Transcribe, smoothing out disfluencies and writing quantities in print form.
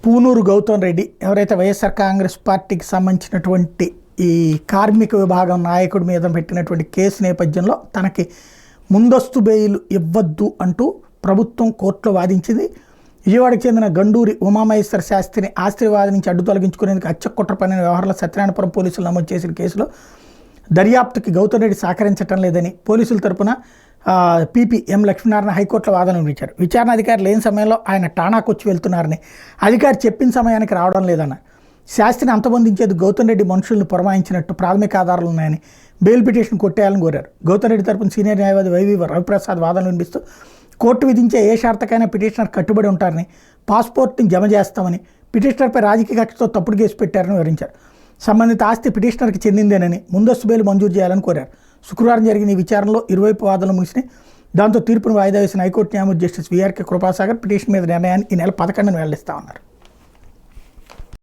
పూనూరు గౌతమ్ రెడ్డి ఎవరైతే వైఎస్ఆర్ కాంగ్రెస్ పార్టీకి సంబంధించినటువంటి ఈ కార్మిక విభాగం నాయకుడి మీద పెట్టినటువంటి కేసు నేపథ్యంలో తనకి ముందస్తు బెయిల్ ఇవ్వద్దు అంటూ ప్రభుత్వం కోర్టులో వాదించింది. విజయవాడకు చెందిన గండూరి ఉమామహేశ్వర శాస్త్రిని ఆస్తివాది నుంచి అడ్డు తొలగించుకునేందుకు హత్యకుట్ర పన్నిన వ్యవహారంలో సత్యనారాయణపురం పోలీసులు నమోదు చేసిన కేసులో దర్యాప్తుకి గౌతమ్ రెడ్డి సహకరించడం లేదని పోలీసుల తరపున పీపీ ఎం లక్ష్మీనారాయణ హైకోర్టులో వాదన వినిపించారు. విచారణ అధికారి లేని సమయంలో ఆయన టాణాకు వచ్చి వెళ్తున్నారని, అధికారి చెప్పిన సమయానికి రావడం లేదన్న, శాస్త్రిని అంతమొందించేది గౌతమ్ రెడ్డి మనుషులను పురమాయించినట్టు ప్రాథమిక ఆధారాలు ఉన్నాయని బెయిల్ పిటిషన్ కొట్టేయాలని కోరారు. గౌతమ్ రెడ్డి తరపున సీనియర్ న్యాయవాది వైవి రవిప్రసాద్ వాదనలు వినిపిస్తూ కోర్టు విధించే ఏ షరతుకైనా పిటిషనర్ కట్టుబడి ఉంటారని, పాస్పోర్ట్ని జమ చేస్తామని, పిటిషనర్పై రాజకీయ కక్షతో తప్పుడు కేసు పెట్టారని వివరించారు. సంబంధిత ఆస్తి పిటిషనర్కి చెందిందేనని ముందస్తు బెయిల్ మంజూరు చేయాలని కోరారు. శుక్రవారం జరిగిన ఈ విచారణలో ఇరువైపు వాదనలు ముగిసినాయి. దాంతో తీర్పును వాయిదా వేసిన హైకోర్టు న్యాయమూర్తి జస్టిస్ వీఆర్కే కృపాసాగర్ పిటిషన్ మీద నిర్ణయాన్ని ఈ నెల 11న వెల్లడిస్తామన్నారు.